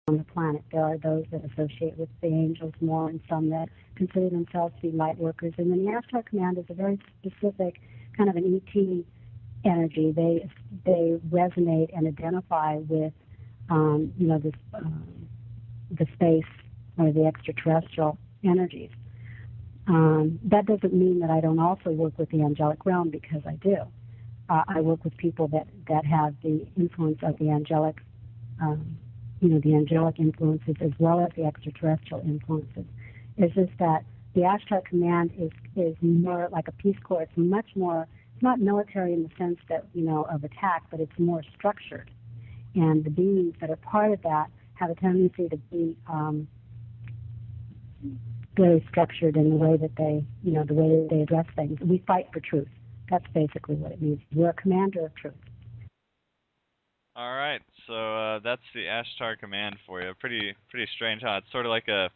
on the planet. There are those that associate with the angels more, and some that consider themselves to be light workers. And then the Ashtar Command is a very specific kind of an ET energy. They resonate and identify with this the space or the extraterrestrial energies. That doesn't mean that I don't also work with the angelic realm, because I do. I work with people that have the influence of the angelic, the angelic influences as well as the extraterrestrial influences. It's just that the Ashtar Command is more like a Peace Corps. It's much more. It's not military in the sense that of attack, but it's more structured. And the beings that are part of that have a tendency to be very structured in the way that the way that they address things. We fight for truth. That's basically what it means. We're a commander of truth. All right, so that's the Ashtar Command for you. Pretty strange, huh? It's sort of like a...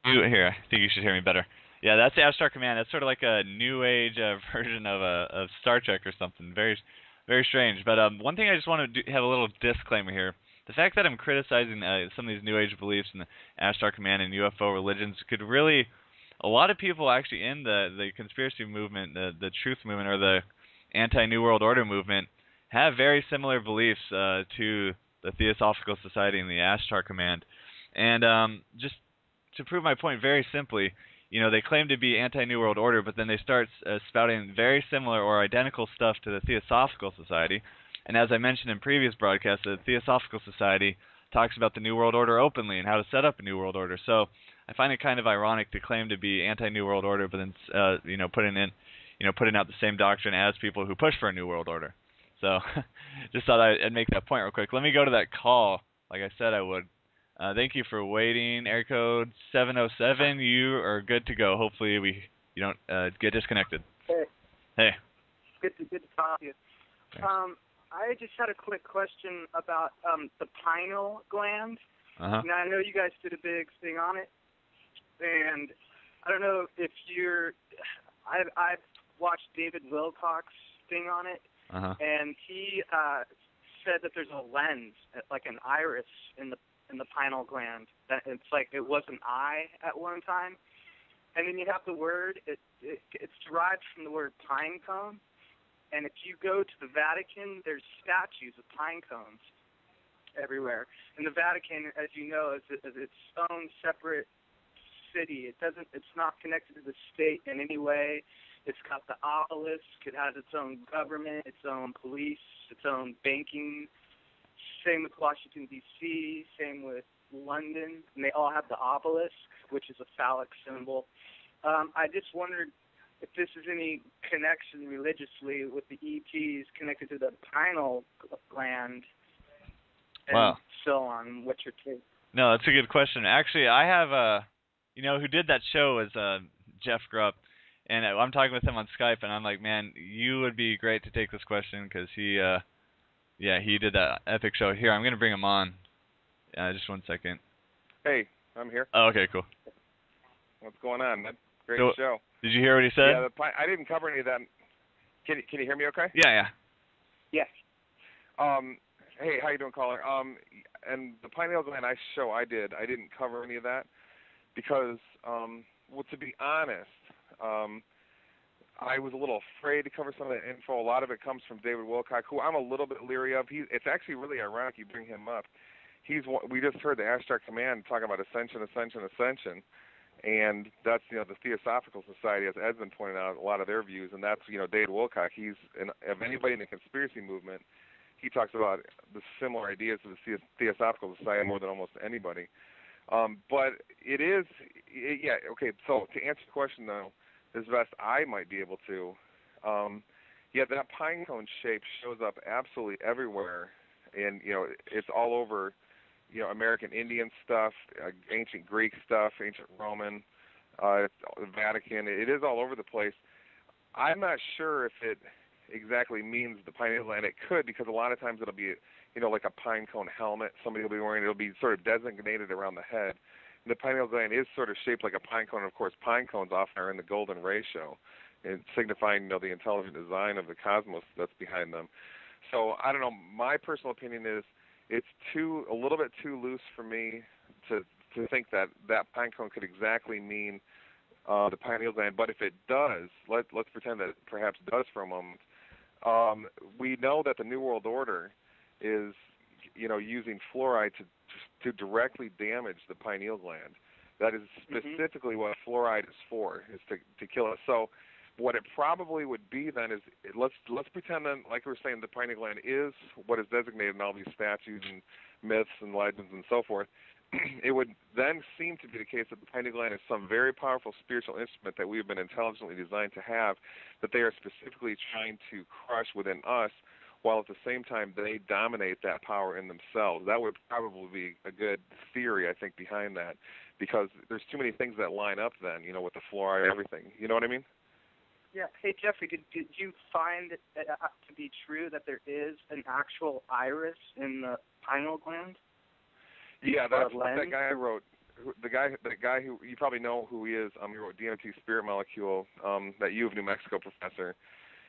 Here, I think you should hear me better. Yeah, that's the Ashtar Command. That's sort of like a new age version of Star Trek or something. Very, very strange. But one thing I just want to have a little disclaimer here. The fact that I'm criticizing some of these new age beliefs in the Ashtar Command and UFO religions could really... A lot of people actually in the conspiracy movement, the truth movement, or the anti-New World Order movement have very similar beliefs to the Theosophical Society and the Ashtar Command. And just to prove my point very simply, they claim to be anti-New World Order, but then they start spouting very similar or identical stuff to the Theosophical Society. And as I mentioned in previous broadcasts, the Theosophical Society talks about the New World Order openly and how to set up a New World Order. So I find it kind of ironic to claim to be anti-New World Order, but then putting out the same doctrine as people who push for a New World Order. So just thought I'd make that point real quick. Let me go to that call, like I said I would. Thank you for waiting. Area code 707. You are good to go. Hopefully you don't get disconnected. Hey. Hey. Good to talk to you. I just had a quick question about the pineal gland. Uh-huh. Now, I know you guys did a big thing on it, and I don't know if I've watched David Wilcock's thing on it, uh-huh. and he said that there's a lens, like an iris, in the pineal gland. That it's like it was an eye at one time, and then you have the word. It's derived from the word pine cone, and if you go to the Vatican, there's statues of pine cones everywhere. And the Vatican, as you know, is its own separate city. It's not connected to the state in any way. It's got the obelisk. It has its own government, its own police, its own banking. Same with Washington, D.C., same with London. And they all have the obelisk, which is a phallic symbol. I just wondered if this is any connection religiously with the ETs connected to the pineal gland and so on. What's your take? No, that's a good question. Actually, I have who did that show is Jeff Grupp, and I'm talking with him on Skype, and I'm like, man, you would be great to take this question because he did that epic show. Here, I'm gonna bring him on. Just 1 second. Hey, I'm here. Oh, okay, cool. What's going on, man? Great show. Did you hear what he said? Yeah, I didn't cover any of that. Can you hear me okay? Yeah. Yes. Hey, how you doing, caller? And the pineal gland show I didn't cover any of that because, to be honest, I was a little afraid to cover some of that info. A lot of it comes from David Wilcock, who I'm a little bit leery of. It's actually really ironic you bring him up. We just heard the Ashtar Command talking about ascension, and that's the Theosophical Society, as Ed's been pointing out, a lot of their views, and that's David Wilcock. Of anybody in the conspiracy movement, he talks about the similar ideas of the Theosophical Society more than almost anybody. But it is, okay. So to answer the question though, as best I might be able to, that pine cone shape shows up absolutely everywhere, and it's all over. American Indian stuff, ancient Greek stuff, ancient Roman, the Vatican. It is all over the place. I'm not sure if it exactly means the pineal gland. It could, because a lot of times it'll be, like a pine cone helmet somebody will be wearing. It'll be sort of designated around the head. And the pineal gland is sort of shaped like a pine cone. And of course, pine cones often are in the golden ratio, and signifying, the intelligent design of the cosmos that's behind them. So I don't know. My personal opinion is it's a little bit too loose for me to think that pine cone could exactly mean the pineal gland. But if it does, let's pretend that it perhaps does for a moment. We know that the New World Order is, using fluoride to directly damage the pineal gland. That is specifically what fluoride is for, is to kill it. So what it probably would be then is, let's pretend then, like we were saying, the pineal gland is what is designated in all these statues and myths and legends and so forth. It would then seem to be the case that the pineal gland is some very powerful spiritual instrument that we have been intelligently designed to have, that they are specifically trying to crush within us, while at the same time they dominate that power in themselves. That would probably be a good theory, I think, behind that, because there's too many things that line up then, with the fluoride and everything. You know what I mean? Yeah. Hey, Jeffrey, did you find it to be true that there is an actual iris in the pineal gland? Yeah, that guy I wrote. The guy who you probably know who he is. He wrote DMT Spirit Molecule. That U of New Mexico professor.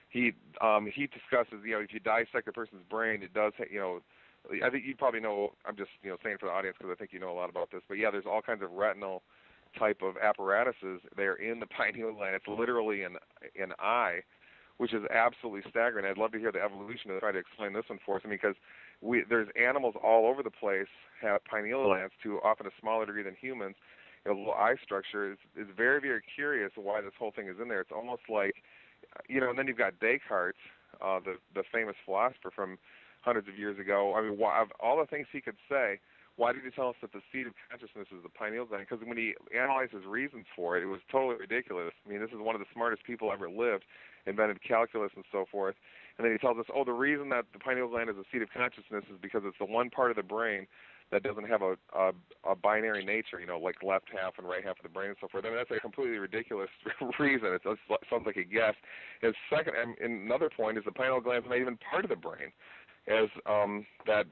He discusses, if you dissect a person's brain, it does, I think you probably know. I'm just saying for the audience because I think you know a lot about this. But yeah, there's all kinds of retinal type of apparatuses there in the pineal gland. It's literally an eye, which is absolutely staggering. I'd love to hear the evolution to try to explain this one for us, because there's animals all over the place have pineal glands to often a smaller degree than humans. The little eye structure is very, very curious why this whole thing is in there. It's almost like, and then you've got Descartes, the famous philosopher from hundreds of years ago. I mean, of all the things he could say, why did he tell us that the seat of consciousness is the pineal gland? Because when he analyzed his reasons for it, it was totally ridiculous. I mean, this is one of the smartest people ever lived, invented calculus and so forth. And then he tells us, the reason that the pineal gland is the seat of consciousness is because it's the one part of the brain that doesn't have a binary nature, like left half and right half of the brain and so forth. I mean, that's a completely ridiculous reason. It sounds like a guess. And second, and another point is the pineal gland is not even part of the brain, as that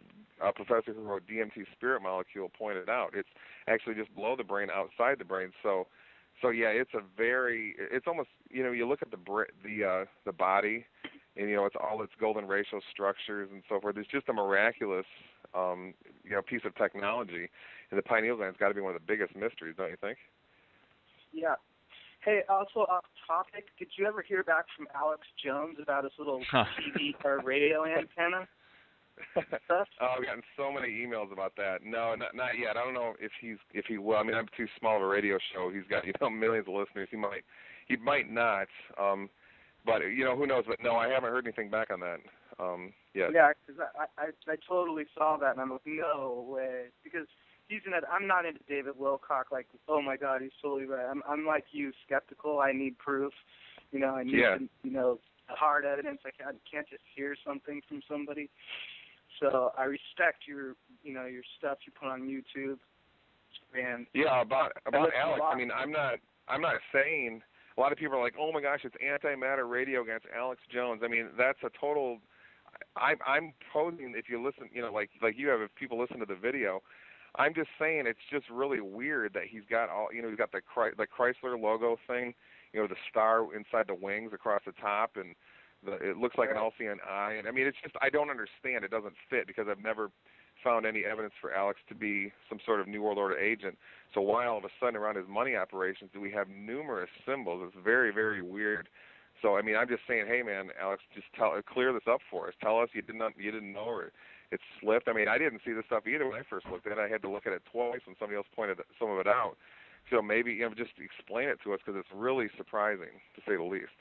professor who wrote DMT Spirit Molecule pointed out. It's actually just below the brain, outside the brain. So yeah, it's almost, you look at the body, and it's all its golden ratio structures and so forth. It's just a miraculous piece of technology, and the pineal gland's got to be one of the biggest mysteries, don't you think? Yeah. Hey, also off topic, did you ever hear back from Alex Jones about his little TV or radio antenna? I've gotten so many emails about that. No, not yet. I don't know if he will. I mean, I'm too small of a radio show. He's got millions of listeners. He might not. But who knows? But no, I haven't heard anything back on that yet. Yeah, because I totally saw that, and I'm like, no way, because I'm not into David Wilcock. Like, oh my God, he's totally right. I'm like you, skeptical. I need proof. I need hard evidence. I can't just hear something from somebody. So I respect your stuff you put on YouTube. And yeah, about Alex. I mean, I'm not saying. A lot of people are like, oh my gosh, it's antimatter radio against Alex Jones. I mean, that's a total. I'm posing, if you listen, like you have, if people listen to the video, I'm just saying it's just really weird that he's got he's got the Chrysler logo thing, the star inside the wings across the top, and it looks like an all-seeing eye. And I mean, it's just, I don't understand. It doesn't fit, because I've never found any evidence for Alex to be some sort of New World Order agent. So why all of a sudden around his money operations do we have numerous symbols? It's very, very weird. So I mean, I'm just saying, hey man, Alex, just clear this up for us. Tell us you didn't know, or it slipped. I mean, I didn't see this stuff either when I first looked at it. I had to look at it twice when somebody else pointed some of it out. So maybe just explain it to us, because it's really surprising, to say the least.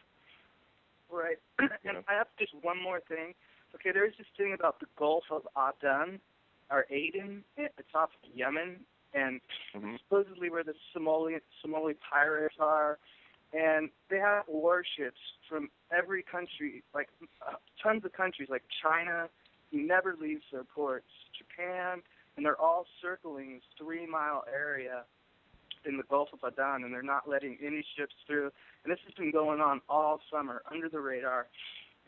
Right. And I have just one more thing. Okay, there's this thing about the Gulf of Aden, or Aden. It's off of Yemen, and supposedly where the Somali pirates are. And they have warships from every country, like tons of countries, like China never leaves their ports, Japan, and they're all circling this 3-mile area in the Gulf of Aden, and they're not letting any ships through. And this has been going on all summer, under the radar.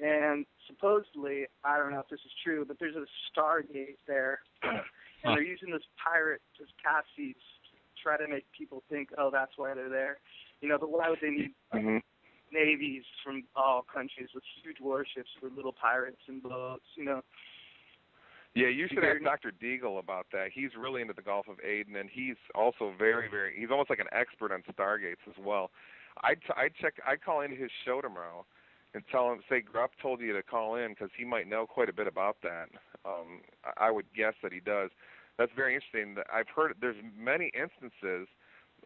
And supposedly, I don't know if this is true, but there's a Stargate there, and they're using this pirate, this patsies, to try to make people think, oh, that's why they're there. But why would they need navies from all countries with huge warships for little pirates and boats, Yeah, you should ask Dr. Deagle about that. He's really into the Gulf of Aden, and he's also he's almost like an expert on Stargates as well. I'd call into his show tomorrow and tell him, say Grupp told you to call in because he might know quite a bit about that. I would guess that he does. That's very interesting. I've heard there's many instances.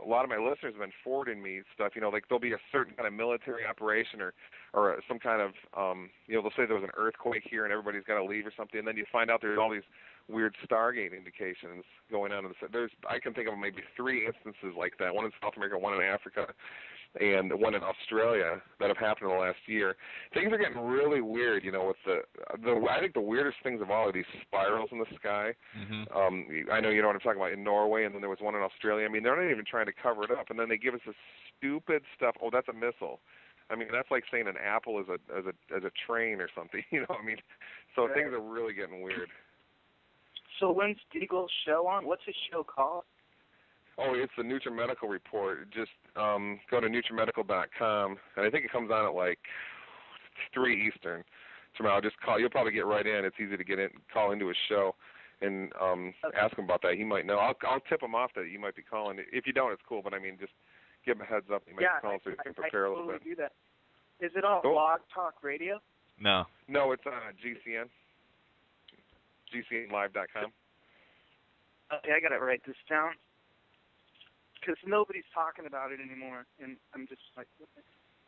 A lot of my listeners have been forwarding me stuff. Like there'll be a certain kind of military operation or some kind of they'll say there was an earthquake here and everybody's got to leave or something, and then you find out there's all these weird Stargate indications going on. I can think of maybe 3 instances like that. One in South America, one in Africa, and one in Australia that have happened in the last year. Things are getting really weird, with I think the weirdest things of all are these spirals in the sky. Mm-hmm. I know you know what I'm talking about in Norway, and then there was one in Australia. I mean, they're not even trying to cover it up, and then they give us this stupid stuff. Oh, that's a missile. I mean, that's like saying an apple is a train or something. I mean, so right. Things are really getting weird. So when's Deagle's show on? What's his show called? Oh, it's the NutriMedical Report. Just go to NutriMedical.com, and I think it comes on at like 3 Eastern tomorrow. Just call. You'll probably get right in. It's easy to get in, call into his show, and ask him about that. He might know. I'll tip him off that you might be calling. If you don't, it's cool. But I mean, just give him a heads up. He might be calling so he can prepare a little bit. Do that. Is it on Blog Talk Radio? No. No, it's on GCN. GCNlive.com. Okay, I gotta write this down. Because nobody's talking about it anymore, and I'm just like,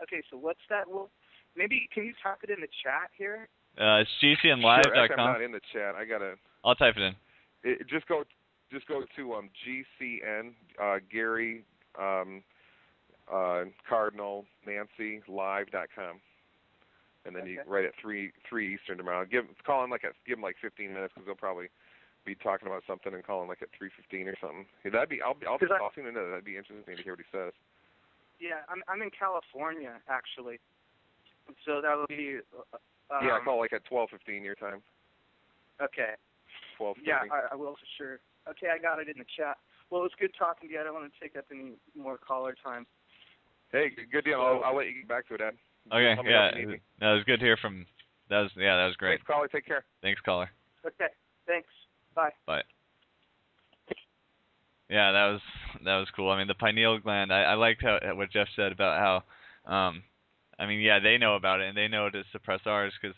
okay, so what's that? Well, maybe can you type it in the chat here? It's GCNlive.com. Sure, actually, I'm not in the chat. I'll type it in. Just go to GCN Gary Cardinal Nancy Live.com, and then you write at 3 Eastern tomorrow. Give them like 15 minutes because they'll probably be talking about something and calling like at 3:15 or something. I'll tune into that. That'd be interesting to hear what he says. Yeah, I'm in California actually, so that'll be. Yeah, I call like at 12:15 your time. Okay. 12:30. Yeah, I will for sure. Okay, I got it in the chat. Well, it was good talking to you. I don't want to take up any more caller time. Hey, good deal. I'll let you get back to it, Ed. Okay, yeah, that was good to hear from. That was great. Thanks, caller. Take care. Thanks, caller. Okay, thanks. Bye. Bye. Yeah, that was cool. I mean, the pineal gland. I liked what Jeff said about how, I mean, yeah, they know about it and they know to suppress ours because,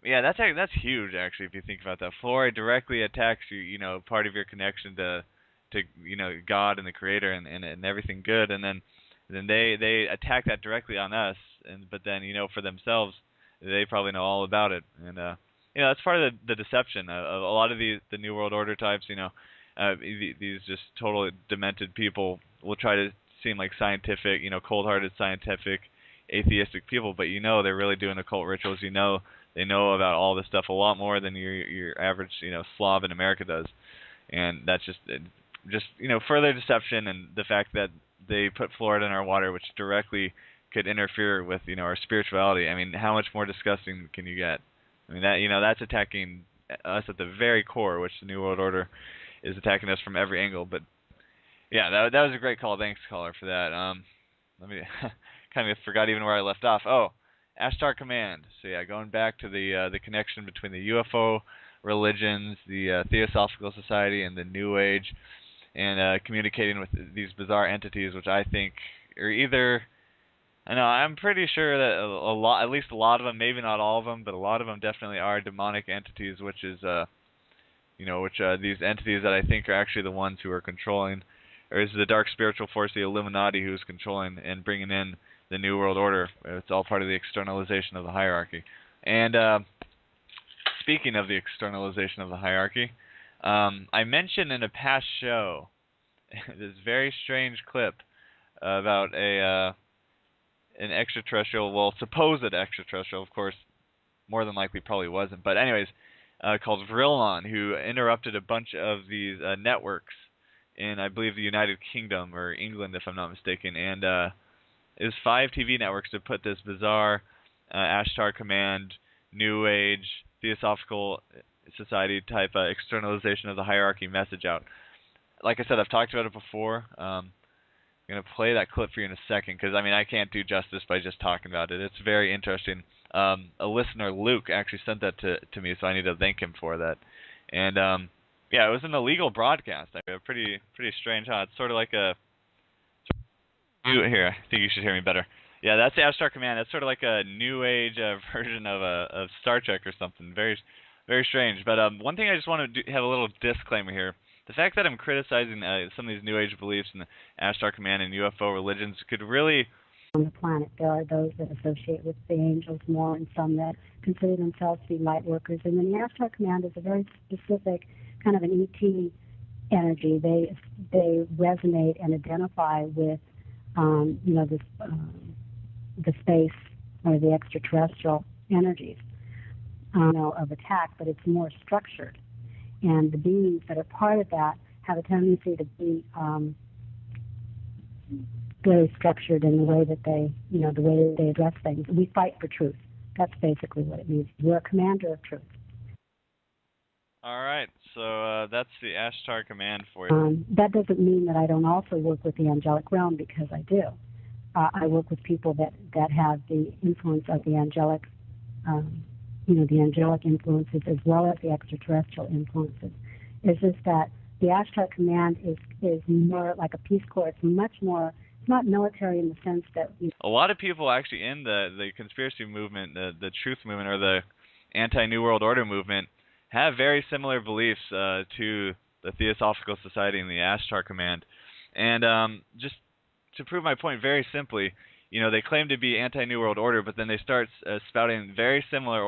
yeah, that's huge actually if you think about that. Fluoride directly attacks part of your connection to God and the Creator and everything good, and then they attack that directly on us, but then for themselves they probably know all about it, and that's part of the deception of a lot of the New World Order types. These just total demented people will try to seem like scientific, cold-hearted, scientific, atheistic people, but they're really doing occult rituals. They know about all this stuff a lot more than your average Slav in America does, and that's just further deception, and the fact that they put fluoride in our water, which directly could interfere with our spirituality. I mean, how much more disgusting can you get? I mean, that's attacking us at the very core, which the New World Order is attacking us from every angle. But yeah, that was a great call. Thanks, caller, for that. Let me kind of forgot even where I left off. Oh, Ashtar Command. So yeah, going back to the connection between the UFO religions, the Theosophical Society, and the New Age, and communicating with these bizarre entities, which I think are either. I'm pretty sure that at least a lot of them, maybe not all of them, but a lot of them definitely are demonic entities, which is, these entities that I think are actually the ones who are controlling, or is the dark spiritual force, the Illuminati, who's controlling and bringing in the New World Order. It's all part of the externalization of the hierarchy. And speaking of the externalization of the hierarchy, I mentioned in a past show this very strange clip about an extraterrestrial, well, supposed extraterrestrial, of course, more than likely probably wasn't, but anyways, called Vrillon, who interrupted a bunch of these networks in, I believe, the United Kingdom or England, if I'm not mistaken, and it was 5 TV networks to put this bizarre Ashtar Command, New Age, Theosophical Society type externalization of the hierarchy message out. Like I said, I've talked about it before. I'm going to play that clip for you in a second because, I can't do justice by just talking about it. It's very interesting. A listener, Luke, actually sent that to me, so I need to thank him for that. And yeah, it was an illegal broadcast. Pretty strange, huh? It's sort of like a here. I think you should hear me better. Yeah, that's the Ashtar command. That's sort of like a new age version of Star Trek or something. Very strange. But one thing I just want to have a little disclaimer here. The fact that I'm criticizing some of these new age beliefs in the Ashtar command and UFO religions could really on the planet. There are those that associate with the angels more and some that consider themselves to be light workers. And then the Ashtar command is a very specific kind of an ET energy. They resonate and identify with this the space or the extraterrestrial energies of attack, but it's more structured. And the beings that are part of that have a tendency to be very structured in the way that the way that they address things. We fight for truth. That's basically what it means. We're a commander of truth. All right, so that's the Ashtar command for you. That doesn't mean that I don't also work with the angelic realm, because I do. I work with people that have the influence of the angelic, the angelic influences as well as the extraterrestrial influences. It's just that the Ashtar command is more like a Peace Corps. It's much more. It's not military in the sense that a lot of people actually in the conspiracy movement, the truth movement, or the anti-New World Order movement have very similar beliefs to the Theosophical Society and the Ashtar command. And just to prove my point very simply, they claim to be anti-New World Order, but then they start spouting very similar